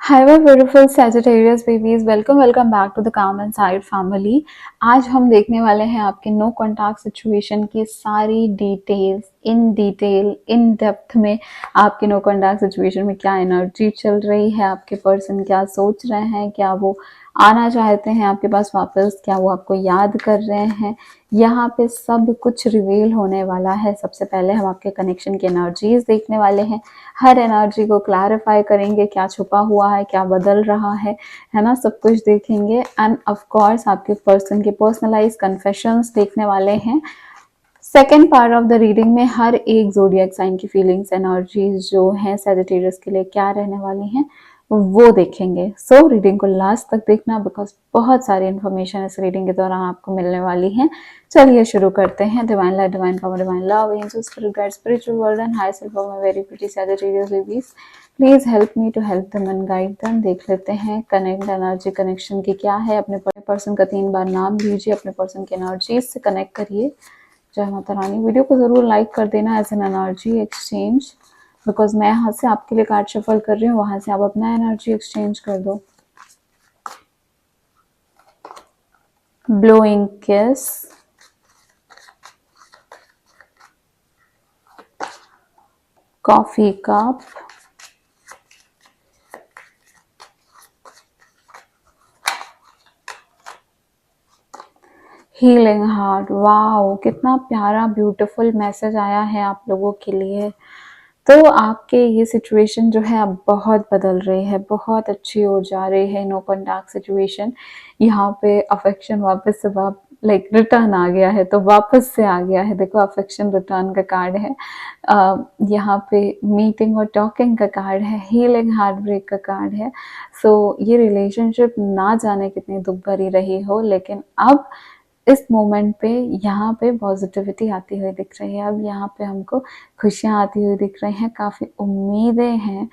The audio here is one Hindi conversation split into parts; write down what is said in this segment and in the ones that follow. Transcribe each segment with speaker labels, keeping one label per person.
Speaker 1: Hi my beautiful Sagittarius babies, welcome back to the calm and side family. आज हम देखने वाले हैं आपके नो कॉन्टैक्ट सिचुएशन की सारी डिटेल्स इन डेप्थ में। आपके नो कॉन्टैक्ट सिचुएशन में क्या एनर्जी चल रही है, आपके पर्सन क्या सोच रहे हैं, क्या वो आना चाहते हैं आपके पास वापस, क्या वो आपको याद कर रहे हैं। यहाँ पे सब कुछ रिवील होने वाला है। सबसे पहले हम आपके कनेक्शन की एनर्जीज देखने वाले हैं। हर एनर्जी को क्लैरिफाई करेंगे, क्या छुपा हुआ है, क्या बदल रहा है ना, सब कुछ देखेंगे। एंड ऑफ कोर्स आपके पर्सन के पर्सनलाइज कन्फेशंस देखने वाले हैं। Second part of the reading में हर एक जोडियक साइन की फीलिंग्स एनर्जीज जो हैं सैजिटेरियस के लिए क्या रहने वाली हैं वो देखेंगे। सो रीडिंग को लास्ट तक देखना, बिकॉज बहुत सारी इन्फॉर्मेशन इस रीडिंग के दौरान आपको मिलने वाली है। चलिए शुरू करते हैं। Divine light, divine power, divine love, angels, spirit guide, spiritual world and higher self of my very pretty Sagittarius babies, please help me to help them and guide them. देख लेते हैं कनेक्ट एनर्जी कनेक्शन की क्या है। अपने पर्सन का 3 बार नाम लीजिए, अपने पर्सन की एनर्जी से कनेक्ट करिए। जय माता रानी। वीडियो को ज़रूर लाइक कर देना as an energy exchange, because मैं यहाँ से आपके लिए कार्ड शफल कर रही हूँ, वहाँ से आप अपना एनर्जी एक्सचेंज कर दो। ब्लोइंग किस, coffee cup, healing heart. Wow, कितना प्यारा ब्यूटीफुल मैसेज आया है आप लोगों के लिए। तो आपके ये सिचुएशन जो है अब बहुत बदल रही है, बहुत अच्छी हो जा रही है। नो कॉन्टैक्ट सिचुएशन, यहाँ पे अफेक्शन वापस से लाइक रिटर्न आ गया है, तो वापस से आ गया है। देखो अफेक्शन रिटर्न का कार्ड है, यहाँ पे मीटिंग और टॉकिंग का कार्ड है, हीलिंग हार्ट ब्रेक का कार्ड है। सो ये रिलेशनशिप ना जाने कितनी दुख भरी रही हो, लेकिन अब इस मोमेंट पे यहाँ पे पॉजिटिविटी आती हुई दिख रही है। अब यहाँ पे हमको खुशियाँ आती हुई दिख रही हैं, काफ़ी उम्मीदें हैं।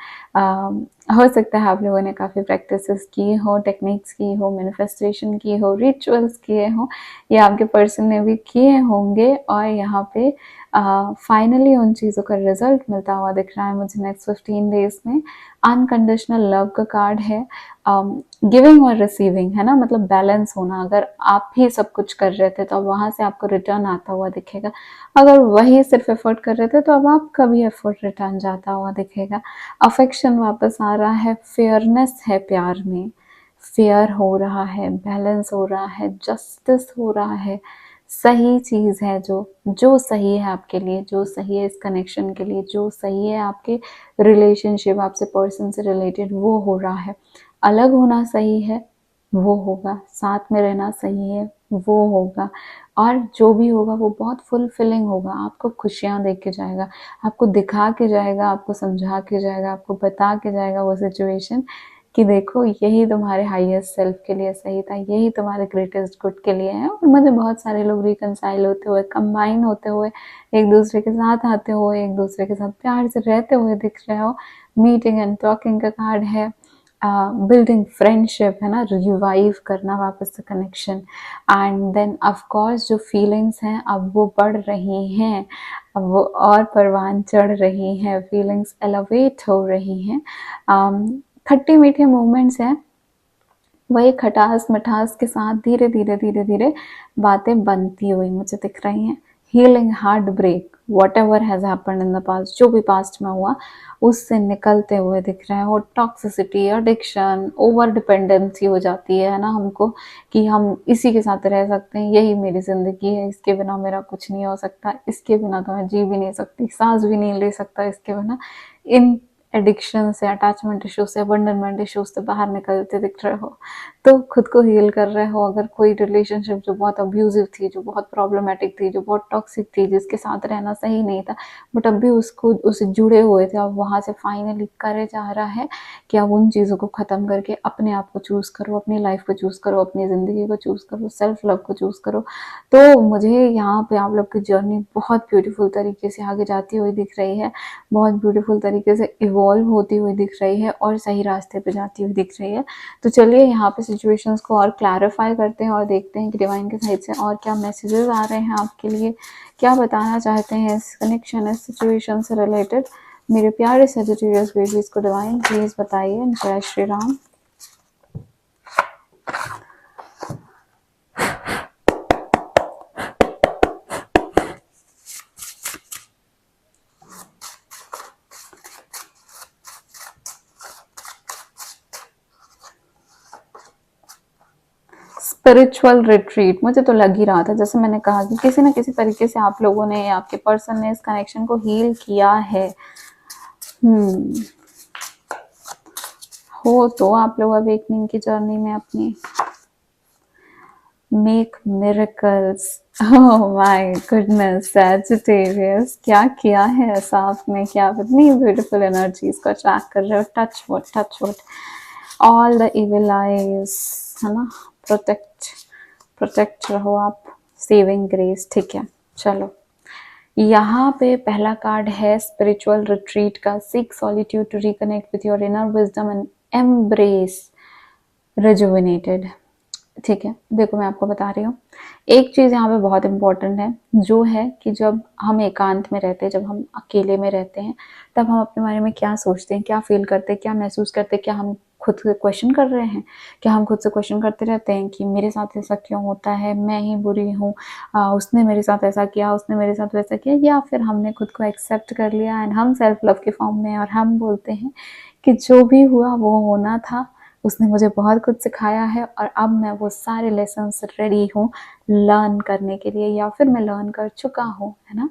Speaker 1: हो सकता है आप लोगों ने काफ़ी प्रैक्टिसेस की हो, टेक्निक्स की हो, मैनिफेस्टेशन की हो, रिचुअल्स किए हो, या आपके पर्सन ने भी किए होंगे, और यहाँ पे फाइनली उन चीज़ों का रिजल्ट मिलता हुआ दिख रहा है मुझे नेक्स्ट 15 डेज में। अनकंडीशनल लव का कार्ड है, गिविंग और रिसीविंग, है ना, मतलब बैलेंस होना। अगर आप ही सब कुछ कर रहे थे तो अब वहाँ से आपको रिटर्न आता हुआ दिखेगा। अगर वही सिर्फ एफर्ट कर रहे थे तो अब आपका भी एफर्ट रिटर्न जाता हुआ दिखेगा। अफेक्शन वापस आ रहा है, फेयरनेस है प्यार में, फेयर हो रहा है, बैलेंस हो रहा है, जस्टिस हो रहा है। सही चीज़ है, जो सही है आपके लिए, जो सही है इस कनेक्शन के लिए, जो सही है आपके रिलेशनशिप, आपसे पर्सन से रिलेटेड, वो हो रहा है। अलग होना सही है, वो होगा। साथ में रहना सही है, वो होगा। और जो भी होगा वो बहुत फुलफिलिंग होगा। आपको खुशियाँ दे के जाएगा, आपको दिखा के जाएगा, आपको समझा के जाएगा, आपको बता के जाएगा वो सिचुएशन कि देखो यही तुम्हारे हाईएस्ट सेल्फ के लिए सही था, यही तुम्हारे ग्रेटेस्ट गुड के लिए है। और मुझे बहुत सारे लोग रिकनसाइल होते हुए, कंबाइन होते हुए, एक दूसरे के साथ आते हुए, एक दूसरे के साथ प्यार से रहते हुए दिख रहे हो। मीटिंग एंड टॉकिंग का कार्ड है, बिल्डिंग फ्रेंडशिप, है ना, रिवाइव करना वापस से connection. And then of course जो फीलिंग्स हैं अब वो बढ़ रही हैं, अब वो और परवान चढ़ रही हैं, फीलिंग्स एलिवेट हो रही हैं। खट्टी मीठे मोमेंट्स हैं, वही खटास मिठास के साथ धीरे धीरे धीरे धीरे बातें बनती हुई मुझे दिख रही हैं। Healing heart break, whatever has happened in the past, जो भी पास्ट में हुआ उससे निकलते हुए दिख रहे हैं। और टॉक्सिसिटी, एडिक्शन, ओवर डिपेंडेंसी हो जाती है ना हमको, कि हम इसी के साथ रह सकते हैं, यही मेरी ज़िंदगी है, इसके बिना मेरा कुछ नहीं हो सकता, इसके बिना तो मैं जी भी नहीं सकती, सांस भी नहीं ले सकता इसके बिना। इन एडिक्शन से, अटैचमेंट इशू से, अबंडनमेंट इशू से बाहर निकलते दिख रहे हो, तो खुद को हील कर रहे हो। अगर कोई रिलेशनशिप जो बहुत अब्यूजिव थी, जो बहुत प्रॉब्लमेटिक थी, जो बहुत टॉक्सिक थी, जिसके साथ रहना सही नहीं था, बट अब भी उससे जुड़े हुए थे, अब वहाँ से फाइनली करेज आ रहा है कि अब उन चीज़ों को ख़त्म करके अपने आप को चूज़ करो, अपनी लाइफ को चूज़ करो, अपनी ज़िंदगी को चूज़ करो, सेल्फ लव को चूज़ करो। तो मुझे यहाँ पे आप लोग की जर्नी बहुत ब्यूटीफुल तरीके से आगे जाती हुई दिख रही है, बहुत ब्यूटीफुल तरीके से इवॉल्व होती हुई दिख रही है, और सही रास्ते पे जाती हुई दिख रही है। तो चलिए यहाँ पे सिचुएशंस को और क्लैरिफाई करते हैं और देखते हैं कि डिवाइन के साइड से और क्या मैसेजेस आ रहे हैं आपके लिए, क्या बताना चाहते हैं इस कनेक्शन, इस सिचुएशन से रिलेटेड। मेरे प्यारे सजिटेरियस बेबीज को डिवाइन प्लीज बताइए। जय श्री राम। स्पिरिचुअल रिट्रीट, मुझे तो लग ही रहा था, जैसे मैंने कहा कि किसी न किसी तरीके से आप लोगों ने, आपके पर्सन ने इस कनेक्शन को हील किया है। हो तो आप लोग अवेकनिंग की जर्नी में अपनी make miracles. Oh my goodness Sagittarius, क्या किया है ऐसा आपने, क्या इतनी ब्यूटीफुल एनर्जीज को अट्रैक्ट कर रहे हो। Touch wood all the evil eyes, है ना। प्रोटेक्ट रहो आप। सेविंग ग्रेस, ठीक है। चलो, यहाँ पे पहला कार्ड है स्पिरिचुअल रिट्रीट का। Seek solitude to reconnect with your inner wisdom and embrace rejuvenated. ठीक है, देखो मैं आपको बता रही हूँ, एक चीज़ यहाँ पे बहुत इंपॉर्टेंट है, जो है कि जब हम एकांत में रहते हैं, जब हम अकेले में रहते हैं, तब हम अपने बारे में क्या सोचते हैं, क्या फील करते हैं, क्या महसूस करते हैं, क्या हम खुद से क्वेश्चन कर रहे हैं, क्या हम खुद से क्वेश्चन करते रहते हैं कि मेरे साथ ऐसा क्यों होता है, मैं ही बुरी हूँ, उसने मेरे साथ ऐसा किया, उसने मेरे साथ वैसा किया, या फिर हमने खुद को एक्सेप्ट कर लिया एंड हम सेल्फ लव के फॉर्म में, और हम बोलते हैं कि जो भी हुआ वो होना था, उसने मुझे बहुत कुछ सिखाया है और अब मैं वो सारे लेसन्स रेडी हूँ लर्न करने के लिए, या फिर मैं लर्न कर चुका हूँ, है ना।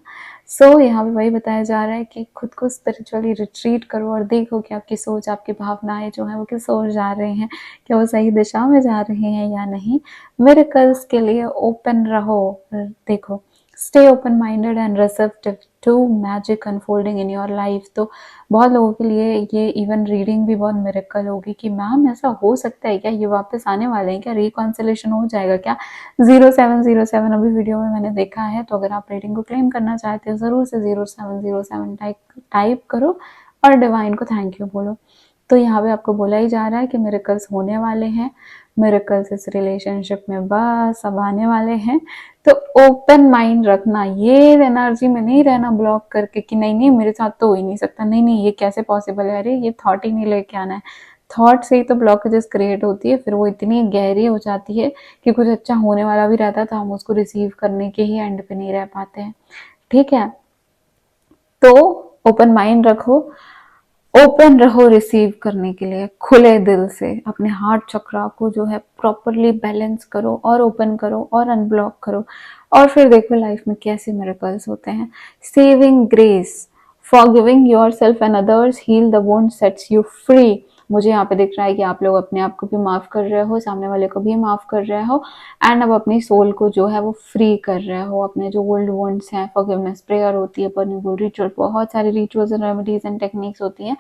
Speaker 1: सो यहाँ पे वही बताया जा रहा है कि खुद को स्पिरिचुअली रिट्रीट करो और देखो कि आपकी सोच, आपकी भावनाएं जो हैं वो किस ओर जा रहे हैं, क्या वो सही दिशा में जा रहे हैं या नहीं। मिरेकल्स के लिए ओपन रहो। देखो, stay open minded and receptive to magic unfolding in your life. तो बहुत लोगों के लिए ये इवन रीडिंग भी बहुत मिरेकल होगी कि मैम ऐसा हो सकता है क्या, ये वापस आने वाले हैं क्या, रिकॉन्सिलेशन हो जाएगा क्या। 0707 अभी वीडियो में मैंने देखा है, तो अगर आप रीडिंग को क्लेम करना चाहते हो ज़रूर से 0707 टाइप करो और डिवाइन को थैंक यू बोलो। तो यहाँ पे आपको बोला ही जा रहा है कि मिरेकल्स होने वाले हैं, मिरेकल्स इस रिलेशनशिप में बस अब आने वाले हैं। तो ओपन माइंड रखना, ये एनर्जी में नहीं रहना ब्लॉक करके कि नहीं नहीं मेरे साथ तो हो ही नहीं सकता, नहीं नहीं ये कैसे पॉसिबल है, अरे ये थॉट ही नहीं लेके आना है। थॉट से ही तो ब्लॉकेजेस क्रिएट होती है, फिर वो इतनी गहरी हो जाती है कि कुछ अच्छा होने वाला भी रहता है तो हम उसको रिसीव करने के ही एंड पे नहीं रह पाते हैं। ठीक है, तो ओपन माइंड रखो, ओपन रहो रिसीव करने के लिए, खुले दिल से अपने हार्ट चक्रा को जो है प्रॉपरली बैलेंस करो और ओपन करो और अनब्लॉक करो, और फिर देखो लाइफ में कैसे मिरेकल्स होते हैं। Saving grace, forgiving yourself and others, heal the wound, sets you free. मुझे यहाँ पे दिख रहा है कि आप लोग अपने आप को भी माफ कर रहे हो, सामने वाले को भी माफ कर रहे हो, एंड अब अपनी सोल को जो है वो फ्री कर रहे हो। अपने जो ओल्ड वुंड्स हैं, फॉरगिवनेस प्रेयर होती है, पर्निबल रिचुअल, बहुत सारी rituals and remedies and techniques होती हैं,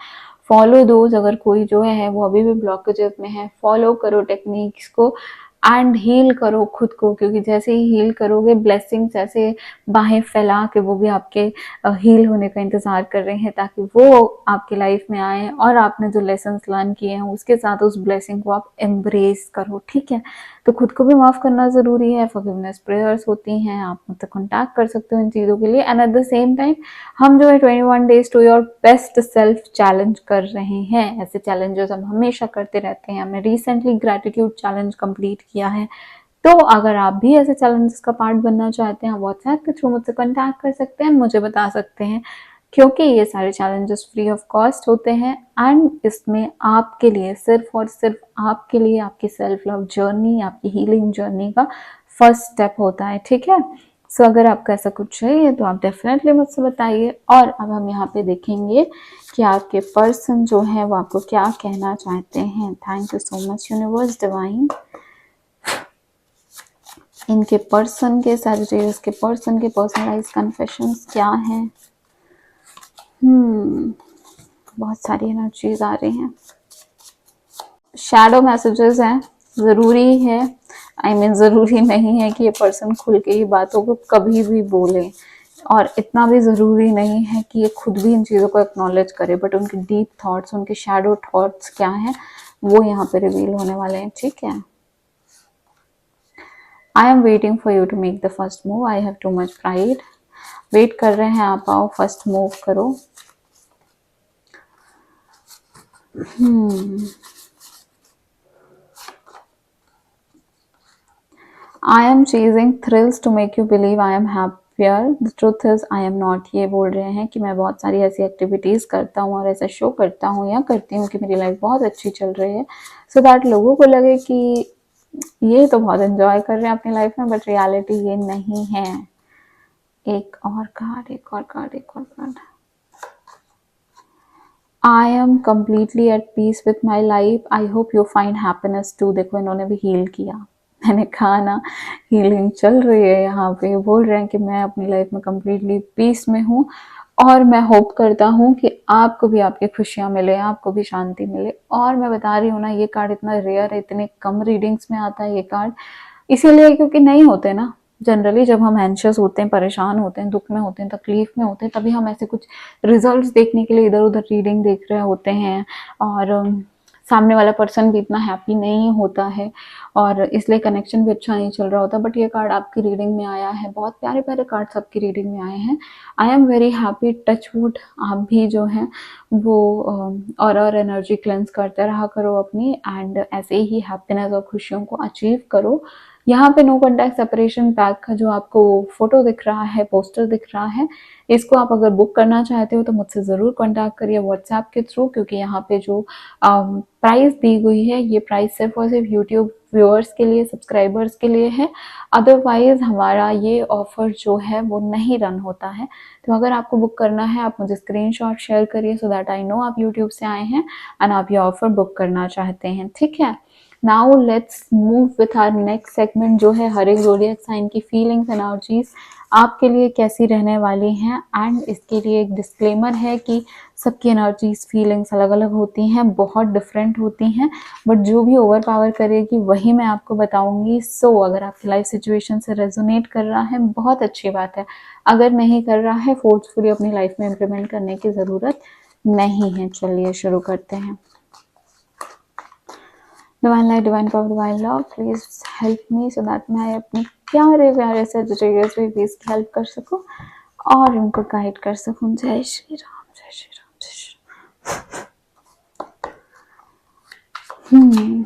Speaker 1: फॉलो दोज। अगर कोई जो है वो अभी भी ब्लॉकेजेस में है, फॉलो करो टेक्निक्स को एंड हील करो खुद को, क्योंकि जैसे ही हील करोगे ब्लेसिंग्स ऐसे बाहें फैला के वो भी आपके हील होने का इंतजार कर रहे हैं, ताकि वो आपकी लाइफ में आए और आपने जो लेसन्स लर्न किए हैं उसके साथ उस ब्लेसिंग को आप एम्ब्रेस करो। ठीक है, तो खुद को भी माफ करना जरूरी है, फॉरगिवनेस प्रेयर्स होती हैं, आप मुझसे कॉन्टैक्ट कर सकते हो इन चीज़ों के लिए। And at the same time हम जो है 21 days to your best self challenge कर रहे हैं। ऐसे चैलेंजेस हम हमेशा करते रहते हैं, हमने रिसेंटली ग्रेटिट्यूड चैलेंज कंप्लीट किया है। तो अगर आप भी ऐसे चैलेंजेस का पार्ट बनना चाहते हैं, व्हाट्सएप के थ्रू मुझसे कॉन्टैक्ट कर सकते हैं, मुझे बता सकते हैं, क्योंकि ये सारे चैलेंजेस फ्री ऑफ कॉस्ट होते हैं एंड इसमें आपके लिए, सिर्फ और सिर्फ आपके लिए, आपकी सेल्फ लव जर्नी, आपकी हीलिंग जर्नी का फर्स्ट स्टेप होता है। ठीक है, सो अगर आपको ऐसा कुछ चाहिए तो आप डेफिनेटली मुझसे बताइए। और अब हम यहाँ पे देखेंगे कि आपके पर्सन जो है वो आपको क्या कहना चाहते हैं। Thank you so much universe divine. इनके पर्सन के, सैजिटेरियस के पर्सन के पर्सनलाइज कन्फेशंस क्या हैं। बहुत सारी एनर्जीज आ रही हैं, शैडो मैसेजेस हैं। ज़रूरी है, ज़रूरी नहीं है कि ये पर्सन खुल के ही बातों को कभी भी बोले, और इतना भी ज़रूरी नहीं है कि ये खुद भी इन चीज़ों को एक्नॉलेज करे, बट उनके डीप थॉट्स, उनके शैडो थॉट्स क्या हैं वो यहाँ पे रिवील होने वाले हैं। ठीक है, I am waiting for you to make the first move, I have too much pride. Wait कर रहे हैं आप, आओ फर्स्ट मूव करो। I am chasing thrills to make you believe I am happier, the truth is I am not. ये बोल रहे हैं कि मैं बहुत सारी ऐसी एक्टिविटीज़ करता हूँ और ऐसा शो करता हूँ या करती हूँ कि मेरी लाइफ बहुत अच्छी चल रही है, सो दैट लोगों को लगे कि ये तो बहुत एंजॉय कर रहे हैं अपनी लाइफ में, बट रियलिटी ये नहीं है। एक और कार्ड, एक और कार्ड, एक और card. I am completely at peace with my life, I hope you find happiness too. देखो इन्होंने भी हील किया, मैंने कहा ना हीलिंग चल रही है यहाँ पे। बोल रहे हैं कि मैं अपनी लाइफ में कम्प्लीटली पीस में हूँ और मैं होप करता हूँ कि आपको भी आपकी खुशियाँ मिले, आपको भी शांति मिले। और मैं बता रही हूँ ना, ये कार्ड इतना रेयर है, इतने कम रीडिंग्स में आता है ये कार्ड, इसीलिए क्योंकि नहीं होते ना। जनरली जब हम एंशियस होते हैं, परेशान होते हैं, दुख में होते हैं, तकलीफ में होते हैं, तभी हम ऐसे कुछ रिजल्ट्स देखने के लिए इधर उधर रीडिंग देख रहे होते हैं। और सामने वाला पर्सन भी इतना हैप्पी नहीं होता है और इसलिए कनेक्शन भी अच्छा नहीं चल रहा होता। बट ये कार्ड आपकी रीडिंग में आया है, बहुत प्यारे प्यारे कार्ड्स आपकी रीडिंग में आए हैं। I am very happy, touch wood. आप भी जो हैं वो और एनर्जी क्लेंस करते रहा करो अपनी, एंड ऐसे ही हैप्पीनेस और खुशियों को अचीव करो। यहाँ पे नो कॉन्टैक्ट सेपरेशन पैक का जो आपको फोटो दिख रहा है, पोस्टर दिख रहा है, इसको आप अगर बुक करना चाहते हो तो मुझसे ज़रूर कॉन्टैक्ट करिए व्हाट्सएप के थ्रू, क्योंकि यहाँ पे जो प्राइस दी हुई है ये प्राइस सिर्फ और सिर्फ यूट्यूब व्यूअर्स के लिए, सब्सक्राइबर्स के लिए है। अदरवाइज हमारा ये ऑफर जो है वो नहीं रन होता है। तो अगर आपको बुक करना है आप मुझे स्क्रीनशॉट शेयर करिए, सो दैट आई नो आप यूट्यूब से आए हैं एंड आप ये ऑफर बुक करना चाहते हैं, ठीक है। Now let's move with our next segment, जो है हर एक ज़ोडिएक साइन की फीलिंग्स एनर्जीज आपके लिए कैसी रहने वाली हैं। एंड इसके लिए एक डिस्क्लेमर है कि सबकी एनर्जीज फीलिंग्स अलग अलग होती हैं, बहुत डिफरेंट होती हैं, बट जो भी ओवर पावर करेगी वही मैं आपको बताऊंगी। सो अगर आपकी लाइफ सिचुएशन से रेजोनेट कर रहा है बहुत अच्छी बात है, अगर नहीं कर रहा है फोर्सफुली अपनी लाइफ में इम्प्लीमेंट करने की ज़रूरत नहीं है। चलिए शुरू करते हैं। Divine light, divine power, divine love, please help me so that मैं अपने प्यारे प्यारे सजेटर्स बेबीज की हेल्प कर सकूं और उनको गाइड कर सकूं। जय श्री राम, जय श्री राम, जय श्री राम।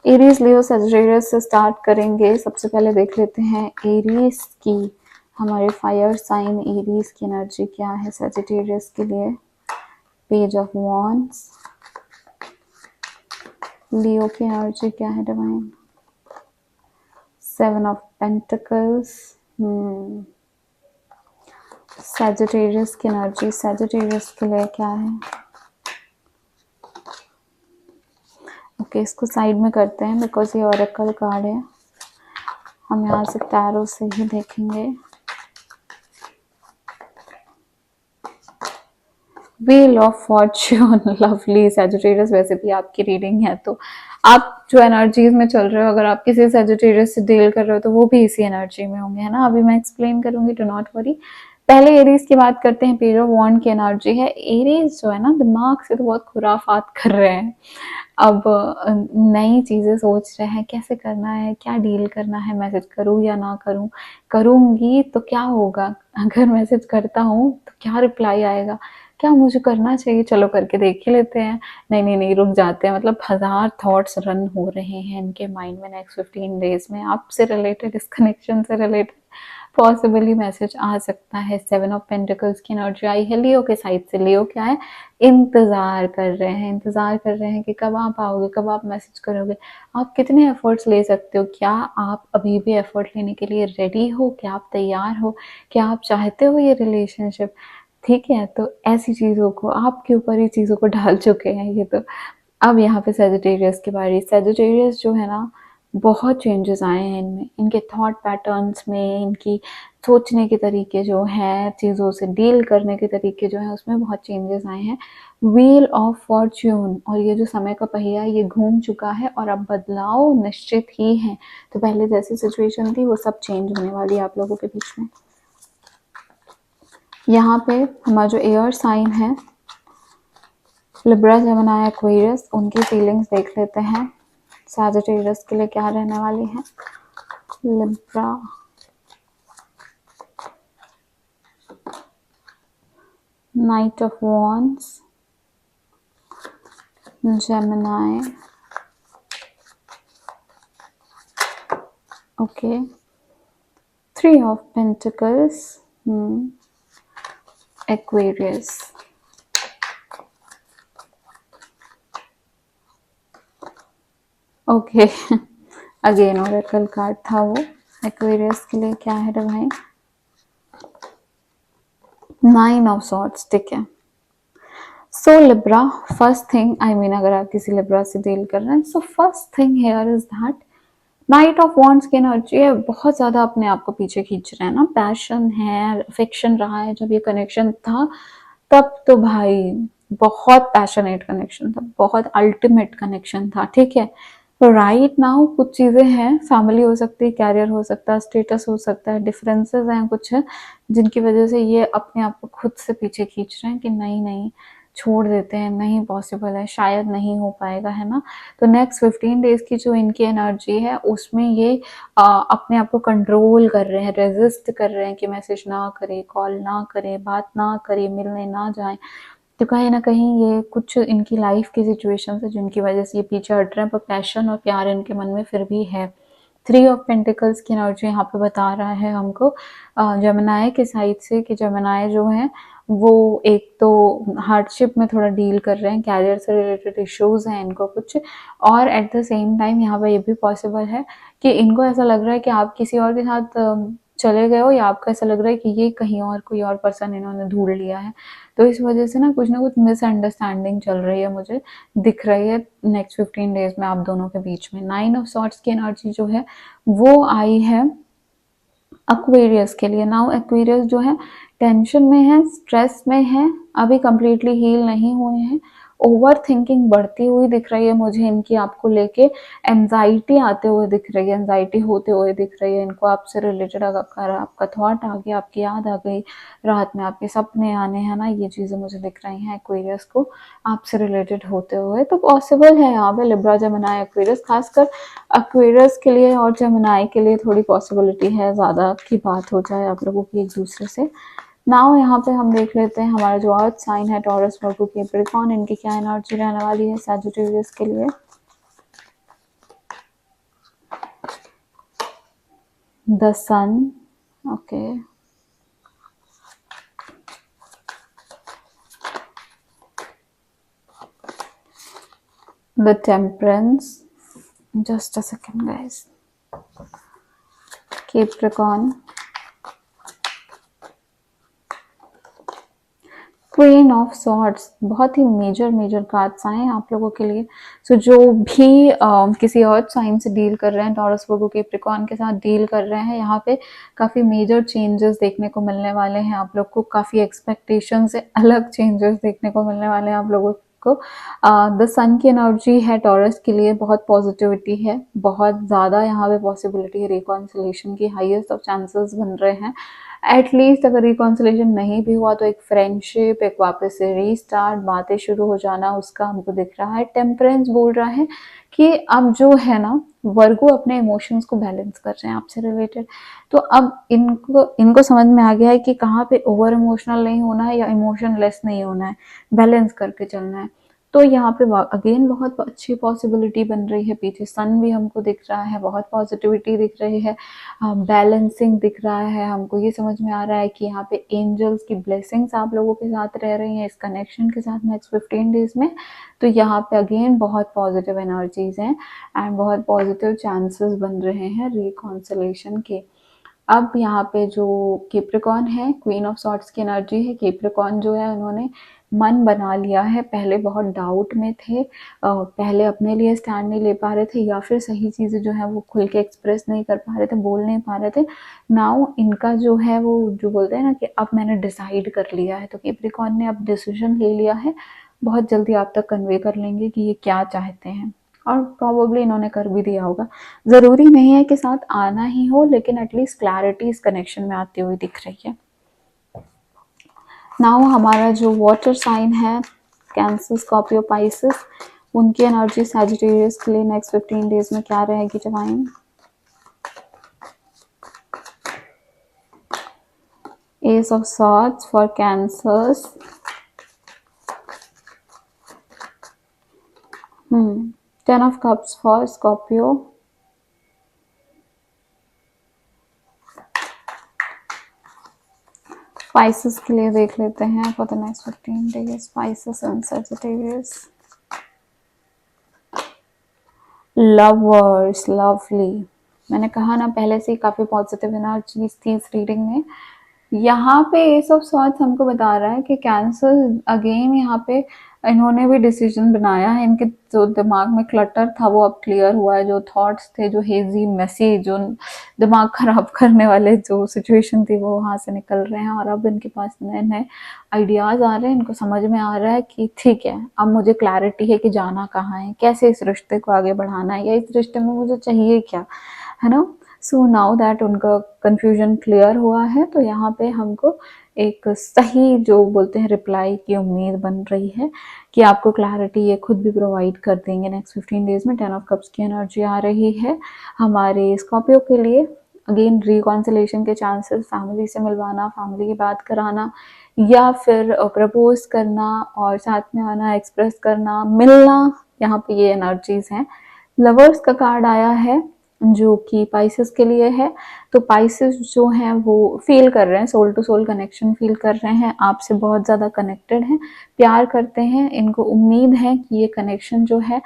Speaker 1: एरीज, लियो, सजिटेरियस से स्टार्ट करेंगे। सबसे पहले देख लेते हैं एरीज की, हमारे फायर साइन एरीज की एनर्जी क्या है सजिटेरियस के लिए। Page of wands. लियो की एनर्जी क्या है divine. Seven of pentacles. Sagittarius की एनर्जी सजिटेरियस के लिए क्या है। ओके, इसको साइड में करते हैं बिकॉज ये ऑरेकल कार्ड है, हम यहाँ से टैरो से ही देखेंगे। Wheel of Fortune, lovely Sagittarius. वैसे भी आपकी रीडिंग है तो आप जो एनर्जीज में चल रहे हो, अगर आप किसी सजिटेरियस से डील कर रहे हो तो वो भी इसी एनर्जी में होंगे, है ना। अभी मैं एक्सप्लेन करूंगी, डू नॉट वरी। पहले एरीज की बात करते हैं। पेज ऑफ वॉन्ड की एनर्जी है। एरीज जो है ना, दिमाग से तो बहुत खुराफात कर रहे हैं। अब नई चीजें सोच रहे हैं, कैसे करना है, क्या डील करना है, मैसेज करूँ या ना करूँ, करूंगी तो क्या होगा, अगर मैसेज करता हूँ तो क्या रिप्लाई आएगा, क्या मुझे करना चाहिए, चलो करके देख ही लेते हैं, नहीं नहीं नहीं रुक जाते हैं। मतलब हजार थॉट्स रन हो रहे हैं इनके माइंड में नेक्स्ट 15 डेज में, आपसे रिलेटेड, इस कनेक्शन से रिलेटेड पॉसिबली मैसेज आ सकता है। सेवन ऑफ पेंटिकल्स की एनर्जी आई है लियो के साइड से। लियो क्या है, इंतजार कर रहे हैं, इंतजार कर रहे हैं कि कब आप आओगे, कब आप मैसेज करोगे, आप कितने एफर्ट्स ले सकते हो, क्या आप अभी भी एफर्ट लेने के लिए रेडी हो, क्या आप तैयार हो, क्या आप चाहते हो ये रिलेशनशिप, ठीक है। तो ऐसी चीज़ों को आपके ऊपर ही चीज़ों को ढाल चुके हैं ये तो। अब यहाँ पे सजिटेरियस की बारी। सजिटेरियस जो है ना, बहुत चेंजेस आए हैं इनमें, इनके थॉट पैटर्न्स में, इनकी सोचने के तरीके जो हैं, चीज़ों से डील करने के तरीके जो हैं, उसमें बहुत चेंजेस आए हैं। व्हील ऑफ फॉर्च्यून, और ये जो समय का पहिया ये घूम चुका है और अब बदलाव निश्चित ही है। तो पहले जैसी सिचुएशन थी वो सब चेंज होने वाली है आप लोगों के बीच में। यहाँ पे हमारा जो एयर साइन है, लिब्रा, जेमिनी, एक्वेरियस, उनकी फीलिंग्स देख लेते हैं। सजिटेरियस के लिए क्या रहने वाली है। Libra, night of wands, Gemini, okay, Three of Pentacles, Aquarius, okay again Oracle card था वो। एक्वेरियस के लिए क्या है भाई? 9 ऑफ सॉर्ड्स, ठीक है। So Libra, first thing, I mean अगर आप किसी लिब्रा से डील कर रहे हैं, so first thing here is that knight of wands की एनर्जी है, बहुत ज्यादा अपने आप को पीछे खींच रहे हैं ना, पैशन है, अफेक्शन रहा है। जब ये कनेक्शन था तब तो भाई बहुत पैशनेट कनेक्शन था, बहुत अल्टीमेट कनेक्शन था, ठीक है। तो राइट नाउ कुछ चीजें हैं, फैमिली हो सकती है, कैरियर हो सकता है, स्टेटस हो सकता है, डिफरेंसेस हैं कुछ है, जिनकी वजह से ये अपने आप को खुद से पीछे खींच रहे हैं कि नहीं नहीं छोड़ देते हैं, नहीं पॉसिबल है, शायद नहीं हो पाएगा, है ना। तो नेक्स्ट 15 डेज की जो इनकी एनर्जी है उसमें ये अपने आप को कंट्रोल कर रहे हैं, रेजिस्ट कर रहे हैं कि मैसेज ना करें, कॉल ना करें, बात ना करें, मिलने ना जाएं। तो कहीं ना कहीं ये कुछ इनकी लाइफ की सिचुएशन है जिनकी वजह से ये पीछे हट रहे हैं, पर पैशन और प्यार इनके मन में फिर भी है। थ्री ऑफ पेंटिकल्स की एनर्जी यहाँ पे बता रहा है हमको जमुनाए के साइड से कि जमुनाए जो है वो एक तो हार्डशिप में थोड़ा डील कर रहे हैं, कैरियर से रिलेटेड इश्यूज हैं इनको कुछ, और एट द सेम टाइम यहाँ पे ये भी पॉसिबल है कि इनको ऐसा लग रहा है कि आप किसी और के साथ चले गए हो, या आपको ऐसा लग रहा है कि ये कहीं और कोई और पर्सन इन्होंने ढूंढ लिया है। तो इस वजह से ना कुछ मिसअंडरस्टैंडिंग चल रही है, मुझे दिख रही है नेक्स्ट 15 डेज में आप दोनों के बीच में। 9 ऑफ सॉर्ट्स की एनर्जी जो है वो आई है एक्वेरियस के लिए। नाउ एक्वेरियस जो है टेंशन में है, स्ट्रेस में है, अभी कंप्लीटली हील नहीं हुए हैं, ओवर थिंकिंग बढ़ती हुई दिख रही है मुझे इनकी आपको लेके, एंजाइटी आते हुए दिख रही है, एंजाइटी होते हुए दिख रही है इनको आपसे रिलेटेड। अगर आपका थॉट आ गया, आपकी याद आ गई, रात में आपके सपने आने हैं ना, ये चीजें मुझे दिख रही हैं एक्वेरियस को आपसे रिलेटेड होते हुए। तो पॉसिबल है यहाँ पे लिब्रा जमुना एक्वेरियस, खासकर एक्वेरियस के लिए और जेमिनी के लिए थोड़ी पॉसिबिलिटी है ज़्यादा की बात हो जाए आप लोगों की एक दूसरे से। नाउ यहाँ पे हम देख लेते हैं हमारा जो अर्थ साइन है टॉरस, वर्गो, कैप्रिकॉर्न, इनकी क्या एनर्जी रहने वाली है सैजिटेरियस के लिए। The sun, okay, the temperance, just a second guys, Capricorn, queen of swords, बहुत ही मेजर कार्ड्स आए हैं आप लोगों के लिए। सो जो भी किसी और साइन से डील कर रहे हैं, टॉरस, वर्गो, कैप्रिकॉर्न के साथ डील कर रहे हैं, यहाँ पे काफ़ी मेजर चेंजेस देखने को मिलने वाले हैं आप लोग को, काफ़ी एक्सपेक्टेशन से अलग चेंजेस देखने को मिलने वाले हैं आप लोगों को। द सन की एनर्जी है टॉरस के लिए, बहुत पॉजिटिविटी है, बहुत ज़्यादा यहाँ पे पॉसिबिलिटी है रिकॉन्सिलेशन की, हाईएस्ट ऑफ चांसेस बन रहे हैं। एटलीस्ट अगर रिकॉन्सिलेशन नहीं भी हुआ तो एक फ्रेंडशिप, एक वापस से रीस्टार्ट, बातें शुरू हो जाना, उसका हमको दिख रहा है। टेम्परेंस बोल रहा है कि अब जो है ना वर्गो अपने इमोशंस को बैलेंस कर रहे हैं आपसे रिलेटेड। तो अब इनको इनको समझ में आ गया है कि कहाँ पे ओवर इमोशनल नहीं होना है या इमोशन लेस नहीं होना है, बैलेंस करके चलना है। तो यहाँ पे अगेन बहुत अच्छी पॉसिबिलिटी बन रही है, पीछे सन भी हमको दिख रहा है, बहुत पॉजिटिविटी दिख रही है, बैलेंसिंग दिख रहा है हमको। ये समझ में आ रहा है कि यहाँ पे एंजल्स की ब्लेसिंग्स आप लोगों के साथ रह रही हैं इस कनेक्शन के साथ नेक्स्ट 15 डेज में। तो यहाँ पे अगेन बहुत पॉजिटिव एनर्जीज हैं एंड बहुत पॉजिटिव चांसेस बन रहे हैं रिकॉन्सिलेशन के। अब यहाँ पे जो कैप्रिकॉर्न है, क्वीन ऑफ सॉर्ट्स की एनर्जी है। कैप्रिकॉर्न जो है उन्होंने मन बना लिया है, पहले बहुत डाउट में थे, पहले अपने लिए स्टैंड नहीं ले पा रहे थे, या फिर सही चीज़ें जो है वो खुल के एक्सप्रेस नहीं कर पा रहे थे, बोल नहीं पा रहे थे। नाउ इनका जो है वो जो बोलते हैं ना कि अब मैंने डिसाइड कर लिया है, तो कैप्रिकॉर्न ने अब डिसीजन ले लिया है, बहुत जल्दी आप तक कन्वे कर लेंगे कि ये क्या चाहते हैं, और प्रोबेबली इन्होंने कर भी दिया होगा। ज़रूरी नहीं है कि साथ आना ही हो, लेकिन एटलीस्ट क्लैरिटी इस कनेक्शन में आती हुई दिख रही है। नाउ हमारा जो वाटर साइन है कैंसर, स्कॉर्पियो, पाइसेस, उनकी एनर्जी सैजिटेरियस के लिए नेक्स्ट 15 डेज में क्या रहेगी divine. S of swords for cancers, 10 of Cups for Scorpio. Pisces के लिए देख लेते हैं for the next 15 days. Pisces and Sagittarius. Lovers, lovely. मैंने कहा ना पहले से ही काफ़ी पॉजिटिव एनर्जीज थी इस रीडिंग में। यहाँ पे एस ऑफ सॉर्ड्स हमको बता रहा है कि कैंसर अगेन यहाँ पे इन्होंने भी डिसीजन बनाया है, इनके जो दिमाग में क्लटर था वो अब क्लियर हुआ है, जो थॉट्स थे, जो हेजी मैसी, जो दिमाग खराब करने वाले जो सिचुएशन थी वो वहाँ से निकल रहे हैं और अब इनके पास नए नए आइडियाज़ आ रहे हैं। इनको समझ में आ रहा है कि ठीक है, अब मुझे क्लैरिटी है कि जाना कहाँ है, कैसे इस रिश्ते को आगे बढ़ाना है, या इस रिश्ते में मुझे चाहिए क्या, है ना। सो नाउ दैट उनका कन्फ्यूजन क्लियर हुआ है, तो यहाँ पे हमको एक सही जो बोलते हैं रिप्लाई की उम्मीद बन रही है कि आपको क्लैरिटी ये खुद भी प्रोवाइड कर देंगे नेक्स्ट 15 डेज में। 10 ऑफ कप्स की एनर्जी आ रही है हमारे स्कॉर्पियो के लिए। अगेन रिकॉन्सिलेशन के चांसेस, फैमिली से मिलवाना, फैमिली की बात कराना, या फिर प्रपोज करना और साथ में आना, एक्सप्रेस करना, मिलना, यहाँ पे ये एनर्जीज हैं। लवर्स का कार्ड आया है जो कि पाइसेस के लिए है। तो पाइसेस जो हैं वो फील कर रहे हैं, soul to soul connection feel कर रहे हैं, आपसे बहुत ज़्यादा कनेक्टेड हैं, प्यार करते हैं, इनको उम्मीद है कि ये कनेक्शन जो है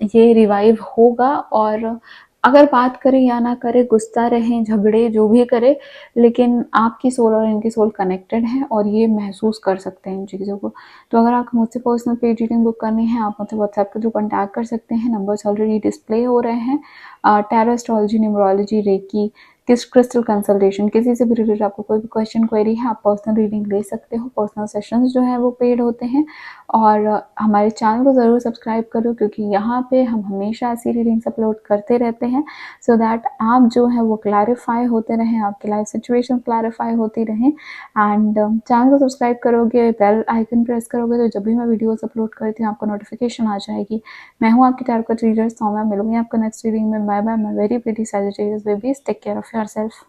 Speaker 1: ये रिवाइव होगा। और अगर बात करें या ना करें, गुस्सा रहें, झगड़े जो भी करे, लेकिन आपकी सोल और इनकी सोल कनेक्टेड है और ये महसूस कर सकते हैं इन चीज़ों को। तो अगर आपको मुझसे पर्सनल पेज रीडिंग बुक करनी है, आप मुझसे व्हाट्सएप के थ्रू कॉन्टैक्ट कर सकते हैं, नंबर्स ऑलरेडी डिस्प्ले हो रहे हैं। टैरो एस्ट्रोलॉजी, न्यूमरोलॉजी, रेकी, किस क्रिस्टल कंसल्टेशन, किसी से भी रिलेटेड आपको कोई भी क्वेश्चन क्वेरी है, आप पर्सनल रीडिंग ले सकते हो। पर्सनल सेशंस जो है वो पेड होते हैं। और हमारे चैनल को ज़रूर सब्सक्राइब करो, क्योंकि यहाँ पे हम हमेशा ऐसी रीडिंग्स अपलोड करते रहते हैं, सो दैट आप जो है वो क्लैरिफाई होते रहें, आपकी लाइफ सिचुएशन क्लैरिफाई होती रहें। एंड चैनल को सब्सक्राइब करोगे, बेल आइकन प्रेस करोगे, तो जब भी मैं वीडियोस अपलोड करती हूँ आपको नोटिफिकेशन आ जाएगी। मैं हूँ आपकी टैरो कार्ड रीडर सौम्या, मिलूंगी आपको नेक्स्ट रीडिंग में। Bye bye, my very pretty Sagittarius babies, take care of yourself.